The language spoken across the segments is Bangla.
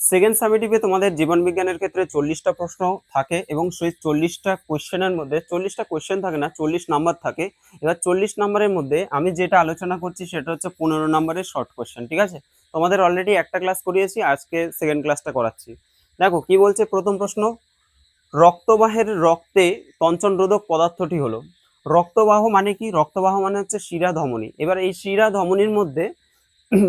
সেকেন্ড সামেটিভে তোমাদের জীবন বিজ্ঞানের ক্ষেত্রে 40টা প্রশ্ন থাকে এবং সেই 40টা কোয়েশ্চেনের মধ্যে 40টা কোয়েশ্চেন থাকে না, 40 নাম্বার থাকে। এবার 40 নাম্বারের মধ্যে আমি যেটা আলোচনা করছি সেটা হচ্ছে 15 নাম্বারের শর্ট কোয়েশ্চেন। ঠিক আছে, তোমাদের অলরেডি একটা ক্লাস করিয়েছি, আজকে সেকেন্ড ক্লাসটা করাচ্ছি। দেখো কি বলছে প্রথম প্রশ্ন, রক্তবাহের রক্তে তঞ্চন রোধক পদার্থটি হলো। রক্তবাহ মানে কি? রক্তবাহ মানে হচ্ছে শিরা ধমনী। এবার এই শিরা ধমনীর মধ্যে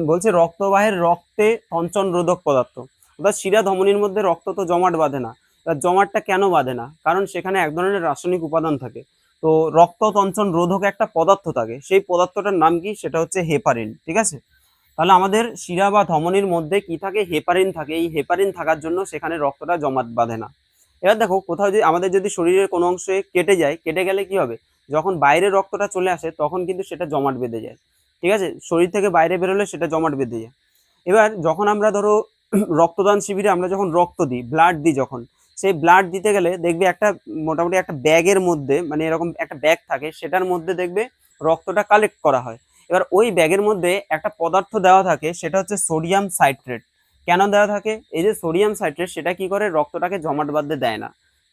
বলছে রক্তবাহের রক্তে তঞ্চন রোধক পদার্থ, অর্থাৎ শিরা ধমনীর মধ্যে রক্ত তো জমাট বাঁধে না। এবার জমাটটা কেন বাঁধে না? কারণ সেখানে এক ধরনের রাসায়নিক উপাদান থাকে। তো রক্ত তঞ্চন রোধক একটা পদার্থ থাকে, সেই পদার্থটার নাম কি? সেটা হচ্ছে হেপারিন। ঠিক আছে, তাহলে আমাদের শিরা বা ধমনীর মধ্যে কি থাকে? হেপারিন থাকে। এই হেপারিন থাকার জন্য সেখানে রক্তটা জমাট বাঁধে না। এবার দেখো কোথাও যদি আমাদের যদি শরীরের কোনো অংশে কেটে যায়, কেটে গেলে কি হবে? যখন বাইরে রক্তটা চলে আসে তখন কিন্তু সেটা জমাট বেঁধে যায়। ঠিক আছে, শরীর থেকে বাইরে বেরোলে সেটা জমাট বেঁধে যায়। এবার যখন আমরা ধরো রক্তদান শিবিরে আমরা যখন রক্ত দিই, ব্লাড দিই, যখন সেই ব্লাড দিতে গেলে দেখবে একটা মোটামুটি একটা ব্যাগের মধ্যে, মানে এরকম একটা ব্যাগ থাকে, সেটার মধ্যে দেখবে রক্তটা কালেক্ট করা হয়। এবার ওই ব্যাগের মধ্যে একটা পদার্থ দেওয়া থাকে, সেটা হচ্ছে সোডিয়াম সাইট্রেট। কেন দেওয়া থাকে? এই যে সোডিয়াম সাইট্রেট, সেটা কি করে? রক্তটাকে জমাট বাঁধতে দেয় না।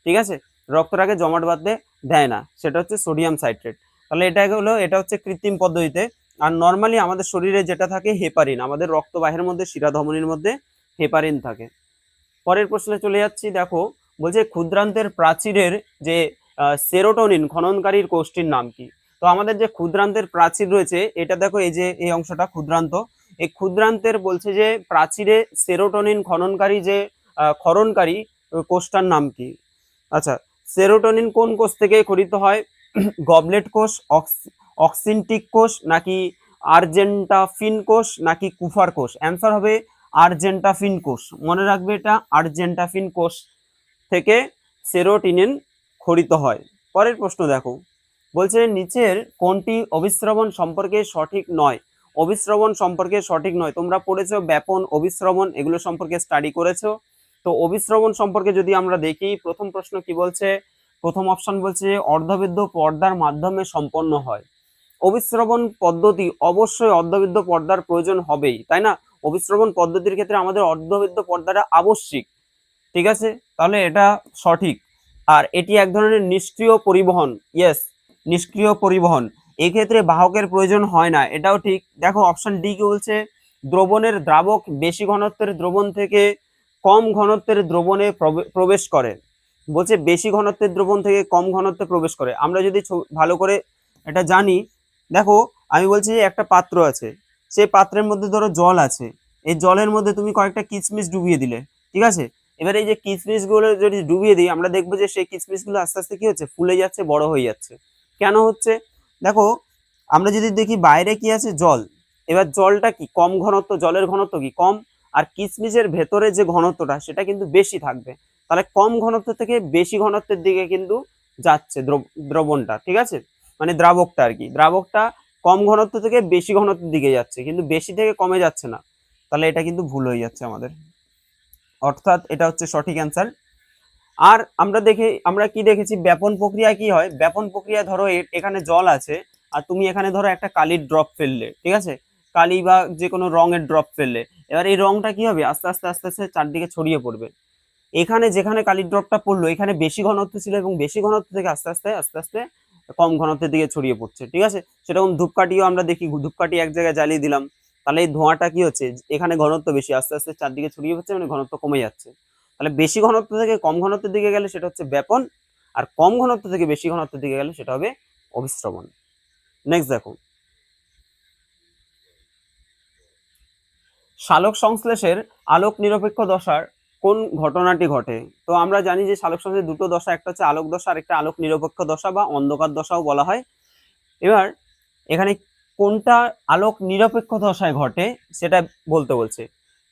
ঠিক আছে, রক্তটাকে জমাট বাঁধতে দেয় না, সেটা হচ্ছে সোডিয়াম সাইট্রেট। তাহলে এটা হলো, এটা হচ্ছে কৃত্রিম পদ্ধতিতে। আর নর্মালি আমাদের শরীরে যেটা থাকে হেপারিন, আমাদের রক্তবাহের মধ্যে শিরা ধমনীর মধ্যে হেপারিন থাকে। পরের প্রশ্নে চলে যাচ্ছি। দেখো বলছে ক্ষুদ্রান্তের প্রাচীরের যে সেরোটোনিন খননকারীর কোষটির নাম কি? তো আমাদের যে ক্ষুদ্রান্তের প্রাচীর রয়েছে, এটা দেখো এই যে এই অংশটা ক্ষুদ্রান্ত, এই ক্ষুদ্রান্তের বলছে যে প্রাচীরে সেরোটোনিন খননকারী যে ক্ষরণকারী কোষটার নাম কি? আচ্ছা, সেরোটোনিন কোন কোষ থেকে খরিত হয়? গবলেট কোষ, অক্সিনটিক কোষ, নাকি আর্জেন্টাফিন কোষ, নাকি কুফার কোষ? অ্যান্সার হবে আর্জেন্টাফিন কোষ। মনে রাখবে, এটা আর্জেন্টাফিন কোষ থেকে সেরোটিনিন খরিত হয়। পরের প্রশ্ন দেখো, বলছে নিচের কোনটি অভিস্রবণ সম্পর্কে সঠিক নয়? অভিস্রবণ সম্পর্কে সঠিক নয়, তোমরা পড়েছো ব্যাপন, অভিস্রবণ, এগুলো সম্পর্কে স্টাডি করেছো। তো অভিস্রবণ সম্পর্কে যদি আমরা দেখি, প্রথম প্রশ্ন কি বলছে? প্রথম অপশন বলছে অর্ধবেদ্য পর্দার মাধ্যমে সম্পন্ন হয়। অভিস্রবণ পদ্ধতি অবশ্যই অর্ধবেদ্য পর্দার প্রয়োজন হবেই, তাই না? অভিস্রবণ পদ্ধতির ক্ষেত্রে আমাদের অর্ধবেদ্য পর্দাটা আবশ্যিক। ঠিক আছে, তাহলে এটা সঠিক। আর এটি এক ধরনের নিষ্ক্রিয় পরিবহন। ইয়েস, নিষ্ক্রিয় পরিবহন। এক্ষেত্রে বাহকের প্রয়োজন হয় না, এটাও ঠিক। দেখো অপশন ডি কি বলছে? দ্রবণের দ্রাবক বেশি ঘনত্বের দ্রবণ থেকে কম ঘনত্বের দ্রবণে প্রবেশ করে। বলছে বেশি ঘনত্বের দ্রবণ থেকে কম ঘনত্বে প্রবেশ করে। আমরা যদি ভালো করে এটা জানি, দেখো আমি বলছি যে একটা পাত্র আছে, সেই পাত্রের মধ্যে ধরো জল আছে, এই জলের মধ্যে তুমি কয়েকটা কিশমিশ ডুবিয়ে দিলে। ঠিক আছে, এবার এই যে কিশমিশ গুলো যদি ডুবিয়ে দিই, আমরা দেখবো যে সেই কিশমিশ গুলো আস্তে আস্তে কি হচ্ছে? ফুলে যাচ্ছে, বড় হয়ে যাচ্ছে। কেন হচ্ছে? দেখো আমরা যদি দেখি বাইরে কি আছে? জল। এবার জলটা কি কম ঘনত্ব, জলের ঘনত্ব কি কম, আর কিশমিশের ভেতরে যে ঘনত্বটা সেটা কিন্তু বেশি থাকবে। তাহলে কম ঘনত্ব থেকে বেশি ঘনত্বের দিকে কিন্তু যাচ্ছে দ্রবণটা। ঠিক আছে, মানে দ্রাবকটা আর কি, দ্রাবকটা কম ঘনত্ব থেকে বেশি ঘনত্বের দিকে যাচ্ছে, কিন্তু বেশি থেকে কমে যাচ্ছে না। তাহলে এটা কিন্তু ভুল হয়ে যাচ্ছে আমাদের, অর্থাৎ এটা হচ্ছে সঠিক অ্যান্সার। আর আমরা কি দেখেছি? ব্যাপন প্রক্রিয়া কি হয়? ব্যাপন প্রক্রিয়া ধরো এখানে জল আছে, আর তুমি এখানে ধরো একটা কালির ড্রপ ফেললে। ঠিক আছে, কালি বা যে কোনো রঙের ড্রপ ফেললে। এবার এই রংটা কি হবে? আস্তে আস্তে আস্তে আস্তে চারদিকে ছড়িয়ে পড়বে। এখানে যেখানে কালির ড্রপটা পড়লো, এখানে বেশি ঘনত্ব ছিল, এবং বেশি ঘনত্ব থেকে আস্তে আস্তে আস্তে আস্তে কম ঘনত্বের দিকে ছড়িয়ে পড়ছে। ঠিক আছে, সেরকম ধূপকাঠিও আমরা দেখি, ধূপকাঠি এক জায়গায় জ্বালিয়ে দিলাম, তাহলে এই ধোঁয়াটা কি হচ্ছে? এখানে ঘনত্ব বেশি, আস্তে আস্তে চারদিকে ছড়িয়ে পড়ছে, মানে ঘনত্ব কমে যাচ্ছে। তাহলে বেশি ঘনত্ব থেকে কম ঘনত্বের দিকে গেলে সেটা হচ্ছে ব্যাপন, আর কম ঘনত্ব থেকে বেশি ঘনত্বের দিকে গেলে সেটা হবে অভিস্রবণ। নেক্সট দেখো, সালোক সংশ্লেষের আলোক নিরপেক্ষ দশার কোন ঘটনাটি ঘটে? তো আমরা জানি যে সালোক সংশ্লেষের দুটো দশা, একটা হচ্ছে আলোক দশা আর একটা আলোক নিরপেক্ষ দশা বা অন্ধকার দশাও বলা হয়। এবার এখানে কোনটা আলোক নিরপেক্ষ দশায় ঘটে সেটা বলতে বলছে।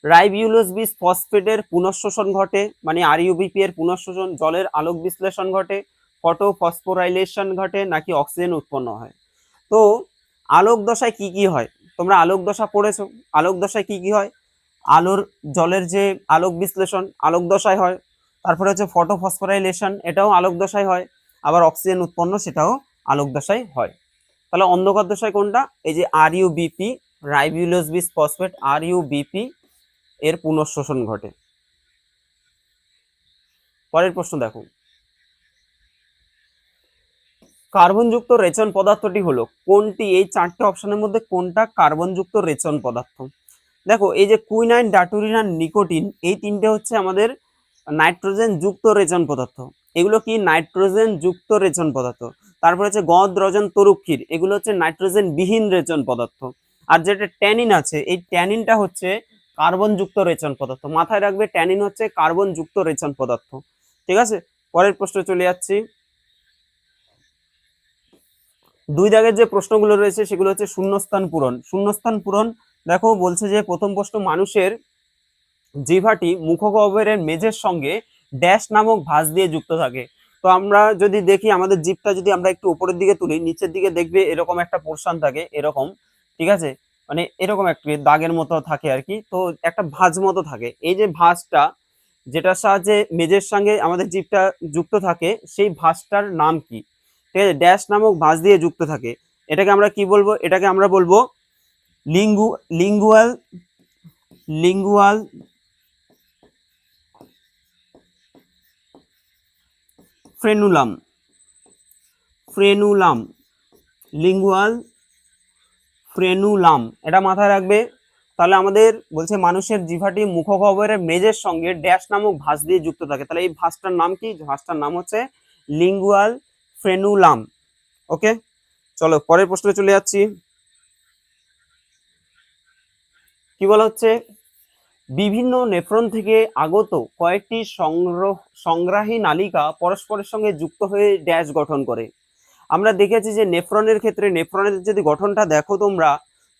রাইবিউলোজ বিস ফসফেটের পুনঃশোষণ ঘটে, মানে আরইউবিপি এর পুনঃশোষণ, জলের আলোক বিশ্লেষণ ঘটে, ফটো ফসফোরাইলেশন ঘটে, নাকি অক্সিজেন উৎপন্ন হয়? তো আলোক দশায় কি কি হয়? তোমরা আলোক দশা পড়েছো। আলোক দশায় কি কি হয়? আলোর জলের যে আলোক বিশ্লেষণ আলোক দশায় হয়, তারপরে হচ্ছে ফটো ফসফোরাইলেশন, এটাও আলোক দশায় হয়, আবার অক্সিজেন উৎপন্ন সেটাও আলোক দশায় হয়। তাহলে অন্ধকার দশায় কোনটা? এই যে আরইউবিপি, রাইবিউলোজ বিস ফসফেট, আরইউবিপি এর পুনঃশোষণ ঘটে। পরের প্রশ্ন দেখো, কার্বনযুক্ত রেচন পদার্থটি হলো কোনটি? এই চারটে অপশনের মধ্যে কোনটা কার্বনযুক্ত রেচন পদার্থ? দেখো, এই যে কুইনাইন, ডাটুরিন আর নিকোটিন, এই তিনটে হচ্ছে আমাদের নাইট্রোজেন যুক্ত রেচন পদার্থ। এগুলো কি? নাইট্রোজেন যুক্ত রেচন পদার্থ। তারপরে হচ্ছে গদ, রজন, তরুক্ষীর, এগুলো হচ্ছে নাইট্রোজেন বিহীন রেচন পদার্থ। আর যেটা ট্যানিন আছে, এই ট্যানিনটা হচ্ছে কার্বন যুক্ত রেচন পদার্থ। মাথায় রাখবে, ট্যানিন হচ্ছে কার্বন যুক্ত রেচন পদার্থ। ঠিক আছে, পরের প্রশ্ন চলে যাচ্ছি। 2 দাগের যে প্রশ্নগুলো রয়েছে সেগুলো হচ্ছে শূন্যস্থান পূরণ। শূন্যস্থান পূরণ, দেখো বলছে যে প্রথম প্রশ্ন, মানুষের জিহ্বাটি মুখগহ্বরের মেঝের সঙ্গে ড্যাশ নামক ভাঁজ দিয়ে যুক্ত থাকে। তো আমরা যদি দেখি, আমাদের জিভটা যদি আমরা একটু উপরের দিকে তুলি, নিচের দিকে দেখবে এরকম একটা পোর্শন থাকে, এরকম। ঠিক আছে, মানে এরকম একটি দাগের মতো থাকে আর কি। তো একটা ভাঁজ মতো থাকে। এই যে ভাঁজটা, যেটার সাহায্যে মেঝের সঙ্গে আমাদের জিভটা যুক্ত থাকে, সেই ভাঁজটার নাম কি? ঠিক আছে, ড্যাশ নামক ভাঁজ দিয়ে যুক্ত থাকে। এটাকে আমরা কি বলবো? এটাকে আমরা বলবো lingual lingual frenulum. Frenulum, lingual frenulum, এটা মাথায় রাখবে। তাহলে আমাদের বলছে মানুষের জিহ্বাটি মুখগহ্বরের মেঝের সঙ্গে ড্যাশ নামক ভাঁজ দিয়ে যুক্ত থাকে। তাহলে এই ভাঁজটার নাম কি? ভাঁজটার নাম হচ্ছে লিঙ্গুয়াল ফ্রেনুলাম। ওকে, চলো পরের প্রশ্নে চলে যাচ্ছি। কি বলা হচ্ছে? বিভিন্ন নেফ্রন থেকে আগত কয়েকটি সংগ্রাহী নালিকা পরস্পরের সঙ্গে যুক্ত হয়ে ড্যাশ গঠন করে। আমরা দেখেছি যে নেফ্রনের ক্ষেত্রে, নেফ্রনের যদি গঠনটা দেখো তোমরা,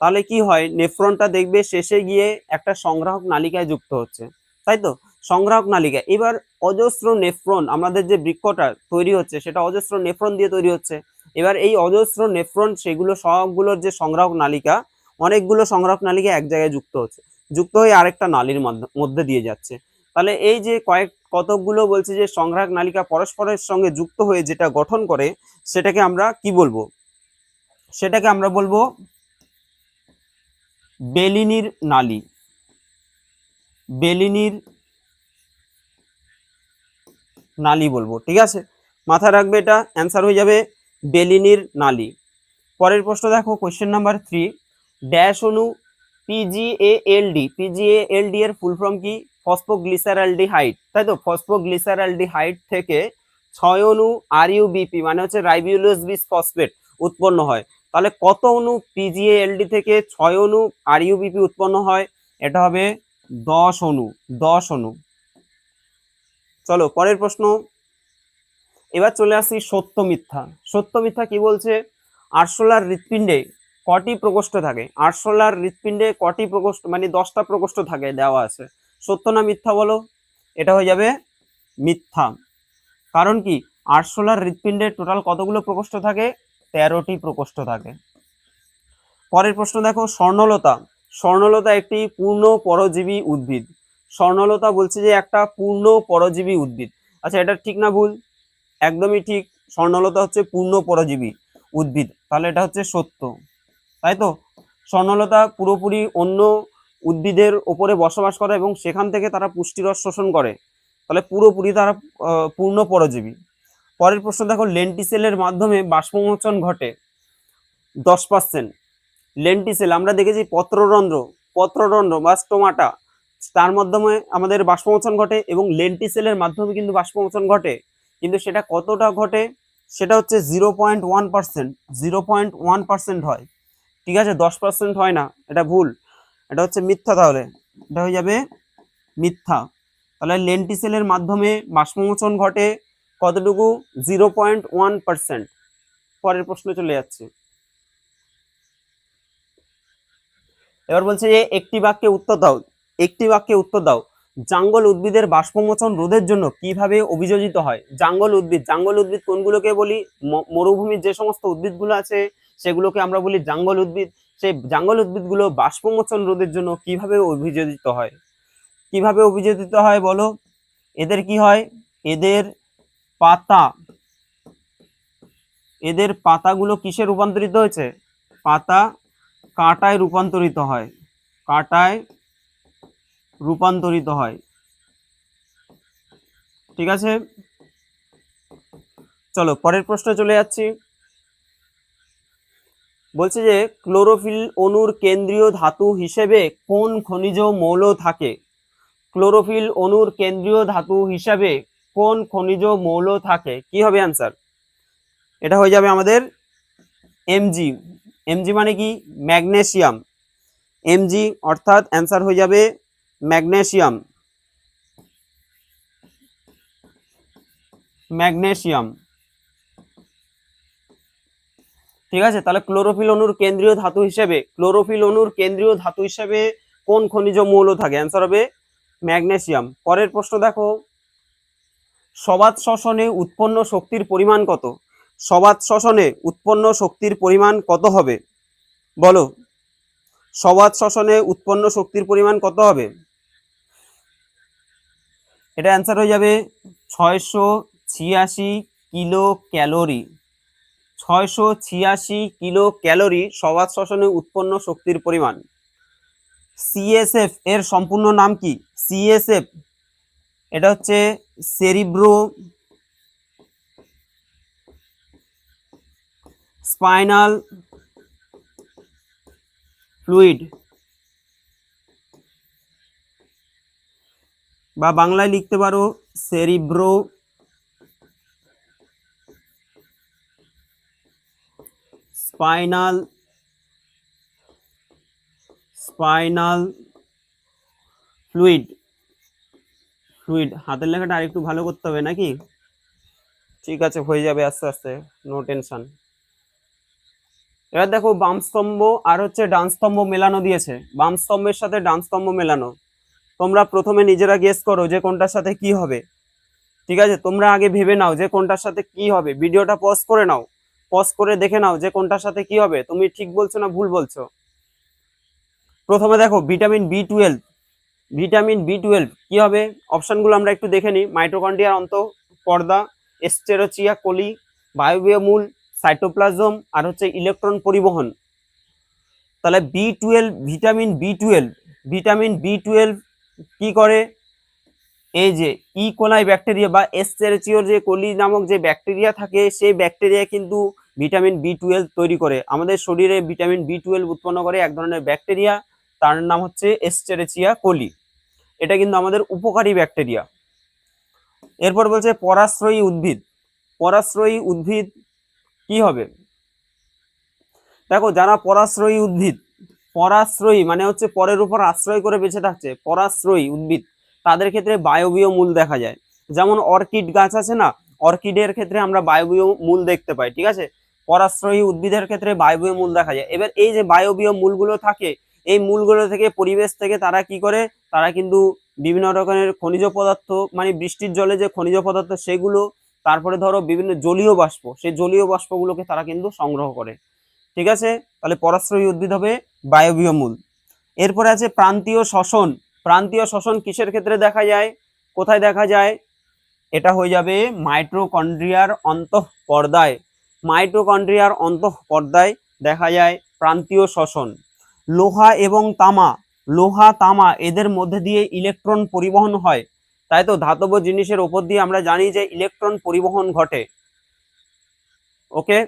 তাহলে কি হয়? নেফ্রনটা দেখবে শেষে গিয়ে একটা সংগ্রাহক নালিকায় যুক্ত হচ্ছে, তাই তো? সংগ্রাহক নালিকা। এবার অজস্র নেফ্রন, আমাদের যে বৃক্ষটা তৈরি হচ্ছে সেটা অজস্র নেফ্রন দিয়ে তৈরি হচ্ছে। এবার এই অজস্র নেফ্রন, সেগুলো সবগুলোর যে সংগ্রাহক নালিকা, অনেকগুলো সংগ্রাহক নালিকা এক জায়গায় যুক্ত হচ্ছে, যুক্ত হয়ে আরেকটা নালীর মধ্যে দিয়ে যাচ্ছে। তাহলে এই যে কতকগুলো বলছে যে সংগ্রাহক নালিকা পরস্পরের সঙ্গে যুক্ত হয়ে যেটা গঠন করে, সেটাকে আমরা কি বলবো? সেটাকে আমরা বলবো বেলিনির নালী। বেলিনির নালী বলবো। ঠিক আছে, মাথায় রাখবে, এটা অ্যান্সার হয়ে যাবে বেলিনির নালী। পরের প্রশ্ন দেখো, কোশ্চেন নাম্বার 3, ড্যাশ অণু পিজিএএলডি, পিজিএএলডি এর ফুল ফর্ম কি? ফসফোগ্লিসারালডিহাইড, তাই তো? ফসফোগ্লিসারালডিহাইড থেকে 6 অণু আরইউবিপি, মানে হচ্ছে রাইবোলোজ বিস ফসফেট, উৎপন্ন হয়। তাহলে কত অণু পিজিএএলডি থেকে 6 অণু আরইউবিপি উৎপন্ন হয়? এটা হবে 10 অণু। 10 অণু। চলো পরের প্রশ্ন। এবার চলে আসি সত্য মিথ্যা। সত্য মিথ্যা কি বলছে? আরশোলার হৃৎপিণ্ডে কটি প্রকোষ্ঠ থাকে? আরশোলার হৃৎপিণ্ডে কটি প্রকোষ্ঠ, মানে 10টা প্রকোষ্ঠ থাকে, দেওয়া আছে। সত্য না মিথ্যা বলো? এটা হয়ে যাবে মিথ্যা। কারণ কি? আরশোলার হৃৎপিণ্ডে টোটাল কতগুলো প্রকোষ্ঠ থাকে? 13টি প্রকোষ্ঠ থাকে। পরের প্রশ্ন দেখো, স্বর্ণলতা। স্বর্ণলতা একটি পূর্ণ পরজীবী উদ্ভিদ। স্বর্ণলতা বলছে যে একটা পূর্ণ পরজীবী উদ্ভিদ। আচ্ছা, এটা ঠিক না ভুল? একদমই ঠিক। স্বর্ণলতা হচ্ছে পূর্ণ পরজীবী উদ্ভিদ। তাহলে এটা হচ্ছে সত্য, তাই তো? স্বর্ণলতা পুরোপুরি অন্য উদ্ভিদের ওপরে বসবাস করে এবং সেখান থেকে তারা পুষ্টিরস শোষণ করে। তাহলে পুরোপুরি তারা পূর্ণ পরজীবী। পরের প্রশ্ন দেখো, লেন্টিসেলের মাধ্যমে বাষ্পমোচন ঘটে 10%। লেন্টিসেল আমরা দেখেছি পত্ররন্ধ্র, পত্ররন্ধ্র বা স্টোমাটা, তার মাধ্যমে আমাদের বাষ্পমোচন ঘটে, এবং লেন্টিসেলের মাধ্যমে কিন্তু বাষ্পমোচন ঘটে। কিন্তু সেটা কতটা ঘটে? সেটা হচ্ছে 0.1%। 0.1% হয়। ঠিক আছে, 10% হয় না, এটা ভুল, এটা হচ্ছে মিথ্যা। তাহলে এটা হয়ে যাবে মিথ্যা। তাহলে লেন্টিসেলের মাধ্যমে বাষ্পমোচন ঘটে কতটুকু? 0.1%। পরের প্রশ্ন চলে যাচ্ছে। এবার বলছে যে একটি বাক্যে উত্তর দাও। একটি বাক্যে উত্তর দাও, জাঙ্গল উদ্ভিদের বাষ্পমোচন রোধের জন্য কিভাবে অভিযোজিত হয়? জাঙ্গল উদ্ভিদ, জাঙ্গল উদ্ভিদ কোনগুলোকে বলি? মরুভূমির যে সমস্ত উদ্ভিদগুলো আছে সেগুলোকে আমরা বলি জাঙ্গল উদ্ভিদ। সেই জাঙ্গল উদ্ভিদগুলো বাষ্পমোচন রোধের জন্য কিভাবে অভিযোজিত হয়? কিভাবে অভিযোজিত হয় বলো? এদের কি হয়? এদের পাতা, এদের পাতাগুলো কিসে রূপান্তরিত হয়েছে? পাতা কাঁটায় রূপান্তরিত হয়, কাঁটায় রূপান্তরিত হয়। ঠিক আছে, চলো পরের প্রশ্ন চলে যাচ্ছি। বলছে যে ক্লোরোফিল অণুর কেন্দ্রীয় ধাতু হিসেবে কোন খনিজ মৌল থাকে? ক্লোরোফিল অণুর কেন্দ্রীয় ধাতু হিসাবে কোন খনিজ মৌল থাকে? কি হবে অ্যান্সার? এটা হয়ে যাবে আমাদের এমজি। এমজি মানে কি? ম্যাগনেসিয়াম। এমজি অর্থাৎ অ্যান্সার হয়ে যাবে ম্যাগনেসিয়াম। ম্যাগনেসিয়াম, ঠিক আছে। তাহলে ক্লোরোফিল অণুর কেন্দ্রীয় ধাতু হিসেবে, ক্লোরোফিল অণুর কেন্দ্রীয় ধাতু হিসেবে কোন খনিজ মৌল থাকে? অ্যান্সার হবে ম্যাগনেসিয়াম। পরের প্রশ্ন দেখো, সবাত শ্বসনে উৎপন্ন শক্তির পরিমাণ কত? সবাত শ্বসনে উৎপন্ন শক্তির পরিমাণ কত হবে? বলো, সবাত শ্বসনে উৎপন্ন শক্তির পরিমাণ কত হবে? এটা অ্যান্সার হয়ে যাবে 686 কিলো ক্যালোরি। 686 কিলো ক্যালোরি সবাত শ্বসনে উৎপন্ন শক্তির পরিমাণ। সিএসএফ এর সম্পূর্ণ নাম কি? সিএসএফ এটা হচ্ছে সেরিব্রো স্পাইনাল ফ্লুইড, বা বাংলায় লিখতে পারো সেরিব্রো স্পাইনাল ফ্লুইড। হাতের লেখাটা আরেকটু ভালো করতে হবে নাকি? ঠিক আছে, হয়ে যাবে আস্তে আস্তে, নো টেনশন। এবার দেখো, বাম স্তম্ভ আর হচ্ছে ডান স্তম্ভ মেলানো দিয়েছে, বাম স্তম্ভের সাথে ডান স্তম্ভ মেলানো। তোমরা প্রথমে নিজেরা গেস করো যে কোনটার সাথে কি হবে। ঠিক আছে, তোমরা আগে ভেবে নাও যে কোনটার সাথে কি হবে, ভিডিওটা পজ করে নাও, পজ করে দেখে নাও যে কোনটার সাথে কি হবে, তুমি ঠিক বলছো না ভুল বলছো। প্রথমে দেখো ভিটামিন বি12, ভিটামিন বি12 কি হবে? অপশনগুলো আমরা একটু দেখে নিই। মাইটোকন্ড্রিয়ার অন্তঃপর্দা, এস্টেরোচিয়া কোলি, বায়বীয় মূল, সাইটোপ্লাজম, আর হচ্ছে ইলেকট্রন পরিবহন। তাহলে বি12, ভিটামিন বি12 কি করে? এই যে ইকোলাই ব্যাকটেরিয়া বা এস্টেরোচিওর যে কোলি নামক যে ব্যাকটেরিয়া থাকে, সেই ব্যাকটেরিয়া কিন্তু ভিটামিন বি12 তৈরি করে। আমাদের শরীরে ভিটামিন বি12 উৎপন্ন করে এক ধরনের ব্যাকটেরিয়া, তার নাম হচ্ছে এস্টেরোচিয়া কোলি। এটা কিন্তু আমাদের উপকারী ব্যাকটেরিয়া। এরপর বলছে পরাশ্রয়ী উদ্ভিদ। পরাশ্রয়ী উদ্ভিদ কি হবে? দেখো, যারা পরাশ্রয়ী উদ্ভিদ, পরাশ্রয়ী মানে হচ্ছে পরের উপর আশ্রয় করে বেঁচে থাকছে, পরাশ্রয়ী উদ্ভিদ, তাদের ক্ষেত্রে বায়বীয় মূল দেখা যায়। যেমন অর্কিড গাছ আছে না, অর্কিডের ক্ষেত্রে আমরা বায়বীয় মূল দেখতে পাই। ঠিক আছে, পরাশ্রয়ী উদ্ভিদের ক্ষেত্রে বায়বীয় মূল দেখা যায়। এবার এই যে বায়বীয় মূলগুলো থাকে, এই মূলগুলো থেকে, পরিবেশ থেকে তারা কি করে? তারা কিন্তু বিভিন্ন রকমের খনিজ পদার্থ, মানে বৃষ্টির জলে যে খনিজ পদার্থ সেগুলো, তারপরে ধরো বিভিন্ন জলীয় বাষ্প, সেই জলীয় বাষ্পগুলোকে তারা কিন্তু সংগ্রহ করে। ঠিক আছে, তাহলে পরাশ্রয়ী উদ্ভিদ হবে বায়বীয় মূল। এরপরে আছে প্রান্তীয় শ্বসন। প্রান্তীয় শ্বসন কিসের ক্ষেত্রে দেখা যায়? কোথায় দেখা যায়? এটা হয়ে যাবে মাইটোকন্ড্রিয়ার অন্তঃপর্দায়। মাইটোকন্ড্রিয়ার অন্তঃপর্দায় দেখা যায় প্রান্তীয় শ্বসন। লোহা এবং তামা, লোহা তামা এদের মধ্যে দিয়ে ইলেকট্রন পরিবহন হয়, তাই তো? ধাতব জিনিসের উপর দিয়ে আমরা জানি যে ইলেকট্রন পরিবহন ঘটে। ওকে,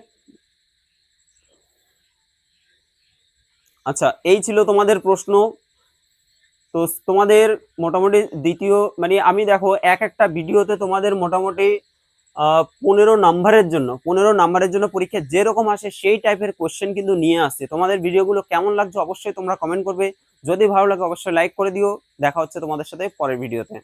আচ্ছা, এই ছিল তোমাদের প্রশ্ন। তো তোমাদের মোটামুটি দ্বিতীয়, মানে আমি দেখো একটা ভিডিওতে তোমাদের মোটামুটি 15 নাম্বারের জন্য পরীক্ষা যেরকম আসে সেই টাইপের কোশ্চেন কিন্তু নিয়ে আসছে। তোমাদের ভিডিওগুলো কেমন লাগছে অবশ্যই তোমরা কমেন্ট করবে। যদি ভালো লাগে অবশ্যই লাইক করে দিও। দেখা হচ্ছে তোমাদের সাথে পরের ভিডিওতে।